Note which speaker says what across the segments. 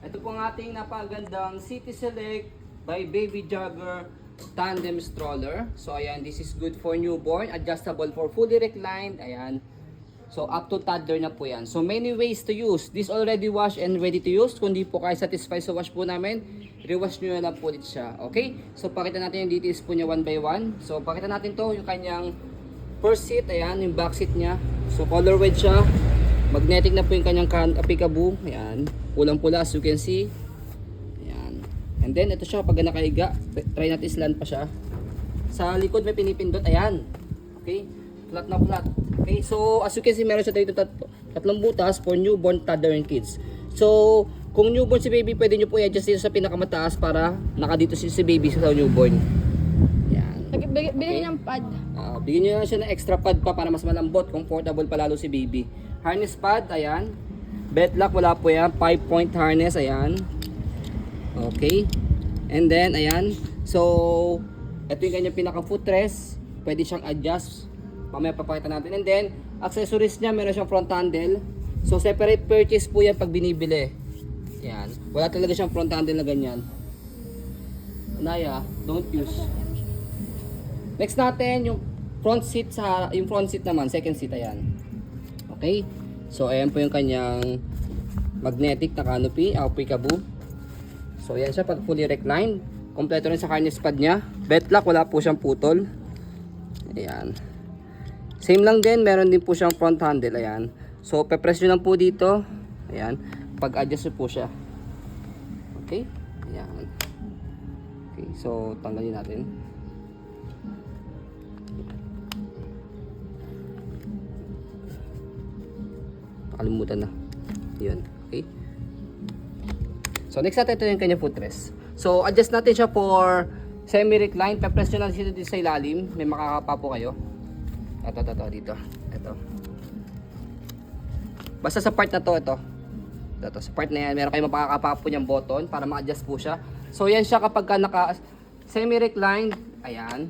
Speaker 1: Ito po ang ating napagandang City Select by Baby Jogger tandem stroller. So ayan, this is good for newborn, adjustable for fully reclined. Ayan. So up to toddler na po yan. So many ways to use. This already washed and ready to use. Kung di po kayo satisfied sa wash po namin, rewash nyo na lang po ulit siya. Okay? So pakita natin yung details po niya one by one. So pakita natin to yung kanyang first seat. Ayan, yung back seat niya. So color red siya. Magnetic na po yung kanyang peekaboo. Ayan. Pulang-pula as you can see. Ayan. And then ito siya pag nakahiga. Try natin slant pa siya. Sa likod may pinipindot. Ayan. Okay? Flat na flat. Okay, so as you can see, meron siya dito tatlong butas for newborn, toddler, and kids. So, kung newborn si baby, pwede nyo po i-adjust dito sa pinakamataas para nakadito si baby sa newborn. Yan.
Speaker 2: Bilhin ng pad.
Speaker 1: Bigyan nyo na siya ng extra pad pa para mas malambot, comfortable pa lalo si baby. Harness pad, ayan. Belt lock, wala po yan. 5-point harness, ayan. Okay. And then, ayan. So, ito yung kanyang pinaka footrest. Pwede siyang adjust. Mamaya papakita natin. And then, accessories niya, meron siyang front handle. So, separate purchase po yan pag binibili. Yan. Wala talaga siyang front handle na ganyan. Naya, don't use. Next natin, yung front seat naman, second seat, ayan. Okay? So, ayan po yung kanyang magnetic na canopy, peekaboo. So, ayan siya pag fully reclined. Kompleto rin sa harness pad niya. Belt lock, wala po siyang putol. Ayan. Same lang din, meron din po siyang front handle, ayan. So, pe-press nyo lang po dito, ayan, pag-adjust po siya. Okay, ayan. Okay, so, tanggalin natin. Nakalimutan na. Yun, okay. So, next natin ito yung kanyang footrest. So, adjust natin siya for semi-recline. Pe-press nyo lang dito sa ilalim, may makakapa po kayo. Ito, dito. Ito. Basta sa part na to, ito. Sa part na yan, meron kayong mapakakapa po niyang button para ma-adjust po siya. So, yan siya kapag ka naka semi-reclined. Ayan.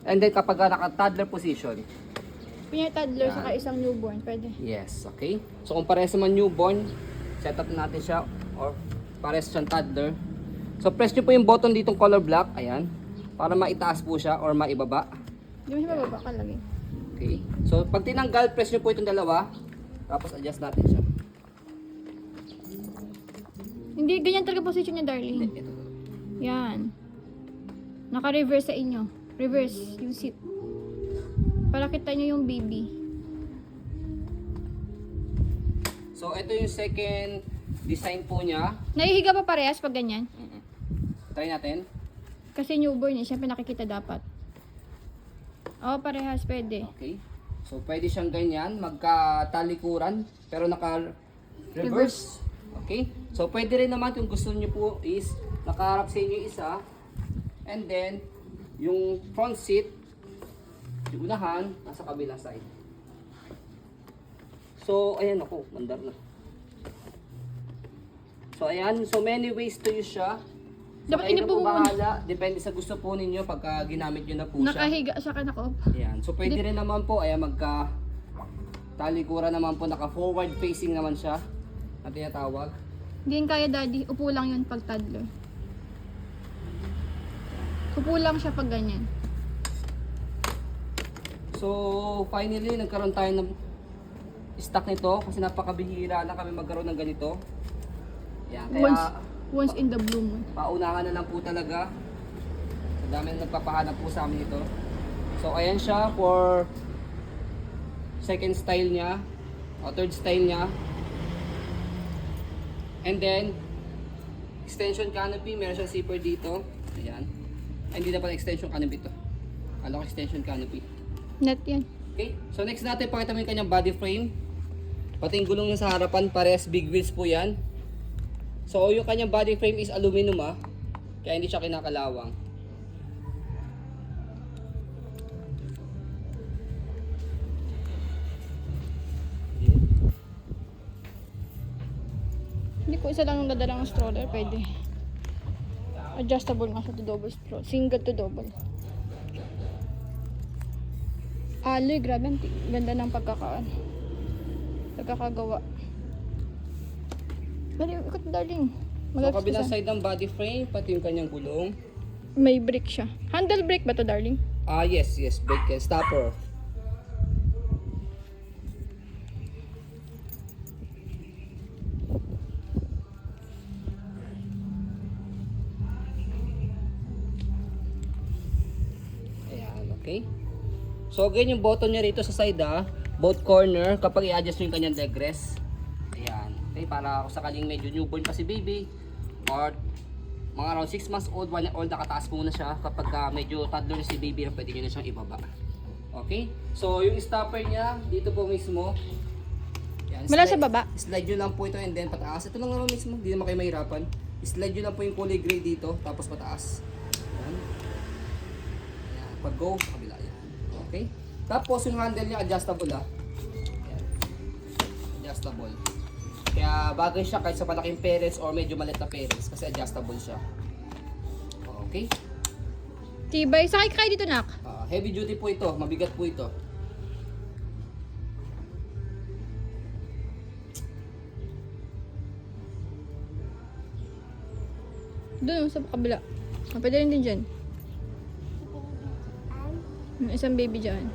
Speaker 1: And then kapag ka naka toddler position.
Speaker 2: Pinya toddler saka isang newborn, pwede.
Speaker 1: Yes, okay. So, kung parehas naman newborn, set up natin siya. Or parehas siyang toddler. So, press nyo po yung button ditong color black. Ayan. Para maitaas po siya or maibaba.
Speaker 2: Hindi mo siya bababa ka lagi.
Speaker 1: Okay. So, pag tinanggal, press nyo po itong dalawa. Tapos, adjust natin siya.
Speaker 2: Hindi, ganyan talaga position niya, darling.
Speaker 1: Ito.
Speaker 2: Yan. Naka-reverse sa inyo. Reverse yung seat. Para kita nyo yung baby.
Speaker 1: So, ito yung second design po niya.
Speaker 2: Naihiga pa parehas pag ganyan?
Speaker 1: Try natin.
Speaker 2: Kasi newborn eh, syempre nakikita dapat. Oo, parehas, pwede.
Speaker 1: Okay. So, pwede siyang ganyan, magkatalikuran, pero naka-reverse. Okay. So, pwede rin naman kung gusto niyo po is nakaharap sa inyo isa. And then, yung front seat, yung unahan, nasa kabilang side. So, ayan ako, mandar na. So, ayan. So, many ways to use siya. So,
Speaker 2: Dapat
Speaker 1: kayo
Speaker 2: hindi
Speaker 1: na
Speaker 2: po
Speaker 1: po bahala. Depende sa gusto po ninyo pagka ginamit nyo na po siya.
Speaker 2: Nakahiga siya ka nakop.
Speaker 1: Ayan. So, pwede rin naman po, ayan, magka talikuran naman po, naka forward facing naman siya na tinatawag.
Speaker 2: Hindi yun kaya daddy, upo lang yun pag toddler. Upo lang siya pag ganyan.
Speaker 1: So, finally, nagkaroon tayo ng stock nito kasi napakabihira na kami magkaroon ng ganito. Ayan, kaya
Speaker 2: Once in the blue moon.
Speaker 1: paunahan na lang po talaga. Sa dami na nagpapahanap po sa amin ito. So, ayan siya for second style niya o third style niya. And then, extension canopy, meron siyang zipper dito. Ayan. Ay, hindi na pala extension canopy ito. Kala ko extension canopy.
Speaker 2: Net yan.
Speaker 1: Okay, so next natin, pakita mo yung kanyang body frame. Pati yung gulong niya sa harapan, parehas big wheels po yan. So, yung kanyang body frame is aluminum kaya hindi siya kinakalawang.
Speaker 2: Hindi ko isa lang ang dadalang stroller, pwede. Adjustable nga siya to double stroller. Single to double. Aloy, grabe. Ang ganda ng pagkakagawa. Dali, ikot darling.
Speaker 1: So, kabilang side ng body frame, pati yung kanyang gulong.
Speaker 2: May brake siya. Handle brake ba to, darling?
Speaker 1: Yes, brake and stopper. Ayan, okay. So, again, yung button niya rito sa side, both corner, kapag i-adjust nyo yung kanyang leg rest. Ayan, okay, para kung sakaling medyo newborn pa si baby, or mga around 6 months old, 1 year old, nakataas muna siya. Kapag medyo toddler na si baby, pwede nyo na siyang ibaba. Okay? So, yung stopper niya, dito po mismo. Yan,
Speaker 2: Mula sa baba?
Speaker 1: Slide nyo lang po ito and then pataas. Ito lang naman mismo, hindi naman kayo mahirapan. Slide nyo lang po yung kulay gray dito, tapos pataas. Yan. Yan. Pag go, kabila yan. Okay? Tapos yung handle niya, adjustable Yan. Adjustable. Kaya bagay siya kahit sa malaking parents or medyo maliit na parents kasi adjustable siya. Okay?
Speaker 2: Tibay. Sakay kayo dito, nak.
Speaker 1: Heavy duty po ito, mabigat po ito.
Speaker 2: Doon, sa kabila. Pwede rin din dyan. Yung isang baby dyan.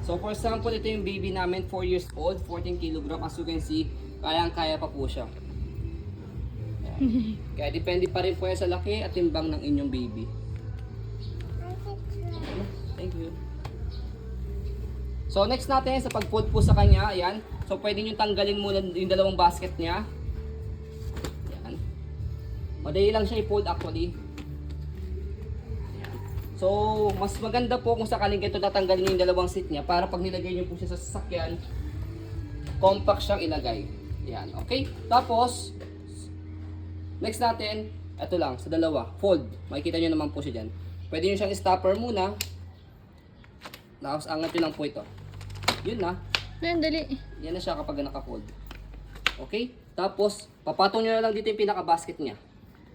Speaker 1: So for example, ito yung baby namin, 4 years old, 14 kg. As you can see, kayang-kaya pa po siya. Ayan. Kaya depende pa rin po yan sa laki at timbang ng inyong baby. Thank you. So next natin sa pag-fold po sa kanya, ayan. So pwede nyo tanggalin muna yung dalawang basket niya. Ayan. Madali lang siya i-fold actually. Ayan. So mas maganda po kung sakaling ito tatanggalin nyo yung dalawang seat niya para pag nilagay nyo po siya sa sasakyan, compact siyang ilagay. Ayan, okay? Tapos, next natin, ito lang, sa dalawa, fold. Makikita nyo naman po siya dyan. Pwede nyo siyang stopper muna. Tapos, angat nyo lang po ito. Yun na.
Speaker 2: Ayan, dali.
Speaker 1: Yan na siya kapag naka-fold. Okay? Tapos, papatong nyo na lang dito yung pinaka-basket niya.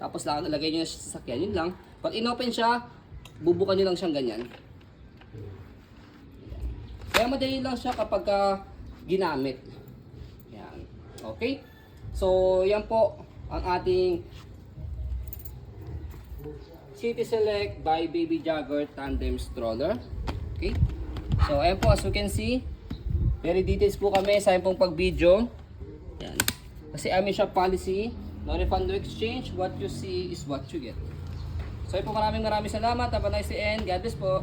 Speaker 1: Tapos, lagay nyo na siya sa sasakyan. Yun lang. Pag inopen siya, bubukan nyo lang siyang ganyan. Ayan. Kaya madali lang siya kapag ginamit. Yan. Okay? So, yan po ang ating City Select by Baby Jagger Tandem Stroller. Okay? So, ayan po, as you can see, very details po kami sa pong pag-video. Yan. Kasi amin shop policy, no refund, no exchange. What you see is what you get. So, ayan po, maraming salamat. Have a nice day and God bless po.